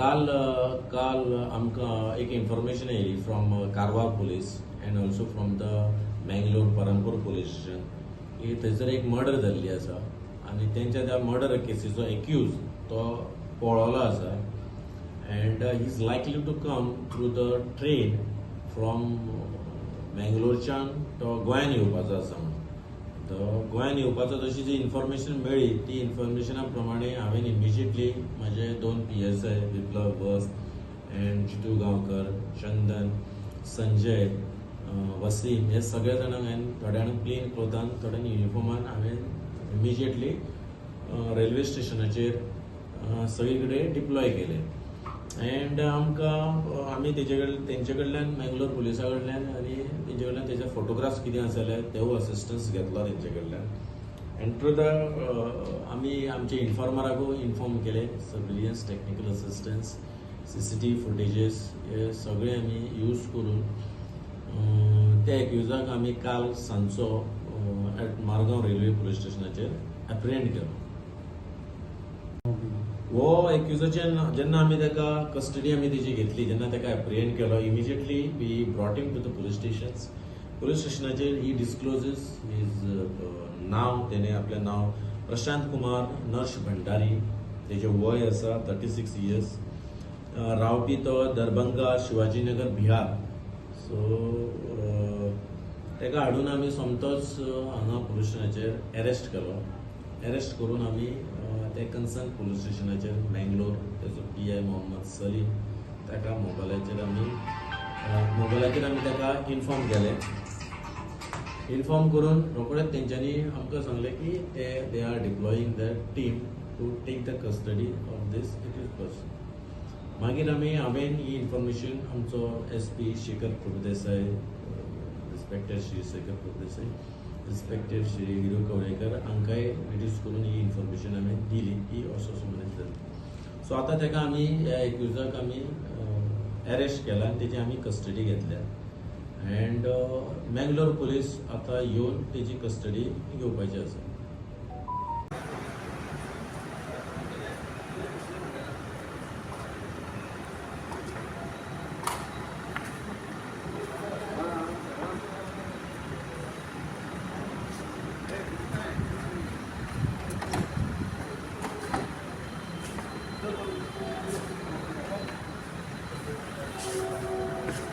काल आमकां एक इन्फॉर्मेशन येयली from Karwar police and also from the Mangalore Panambur police station की थंयसर एक मर्डर जाल्ली आसा आनी तेंच्या त्या मर्डर केसीचो एक्यूज तो पळोलो आसा and he is likely to come through the train from मँगलोरच्यान तो गोंयान येवपाचो आसा म्हणून. तो गोंयान येवपाचो तशी जी इन्फॉर्मेशन मेळ्ळी ती इन्फॉर्मेशना प्रमाणे हांवें इमिजिएटली म्हाजे 2 PSI विप्लव बस एंड जितू गांवकर, चंदन, संजय, वसीम हे सगळे जाणांक हांवें थोड्या जाणांक प्लेन क्लोथान थोड्यांक युनिफॉर्मान हांवें इमिजिएटली रेल्वे स्टेशनाचेर सगळे कडेन डिप्लॉय केले एंड आमी तेंचे कडल्यान मँगलोर पुलिसा कडल्यान आनी तेंचे कडल्यान तेजे फोटोग्राफ्स कितें आसले तेवूय असिस्टन्स घेतलो तेंचे कडल्यान एंड थ्रू द आमी आमचे इन्फॉर्मराकूय इन्फॉर्म केले सर्विलियन्स टेक्निकल असिस्टन्स CCTV फुटेजीस हे सगळे आमी यूज करून त्या एक्युजाक आमी काल सांजचो मारगांव रेल्वे पुलीस स्टेशनाचेर एप्रिहेंड केलो. हो एक्युजाचेर जेन्ना आमी ताका कस्टडी आमी तेजी घेतली जेन्ना ताका एप्रिहेंड केलो immediately we brought him to the police stations. Police स्टेशनाचेर ही डिस्क्लोजीस हीज नांव तेणें आपलें नांव प्रशांत कुमार नर्श भंडारी तेजें वय आसा 36 years रावपी तो दरभंगा शिवाजीनगर बिहार. सो ताका हाडून आमी सोमतोच हांगा पुलीस स्टेशनाचेर अरेस्ट केलो. अरेस्ट करून आमी ते कन्सर्न पुलीस स्टेशनाचेर मँगलोर तेजो PI मोहम्मद सलीम ताका मोबायलाचेर आमी ताका इन्फॉर्म केलें. इन्फॉर्म करून रोखडेच तेंच्यांनी आमकां सांगलें की they are deploying the team to take the custody of this accused person. मागीर हांवें ही इन्फॉर्मेशन आमचो SP Shekhar Prabhudesai, respected Shri Shekhar Prabhudesai, respected Shri Viru Kavlekar हांकांय रिड्यूस करून ही इन्फॉर्मेशन हांवें दिली की असो मनीस जालो. सो आतां ताका आमी ह्या एक्युजाक आमी अरेस्ट केला आनी तेजी आमी कस्टडी घेतल्या एंड मँगलोर पुलीस आतां येवन तेजी कस्टडी घेवपाची आसा.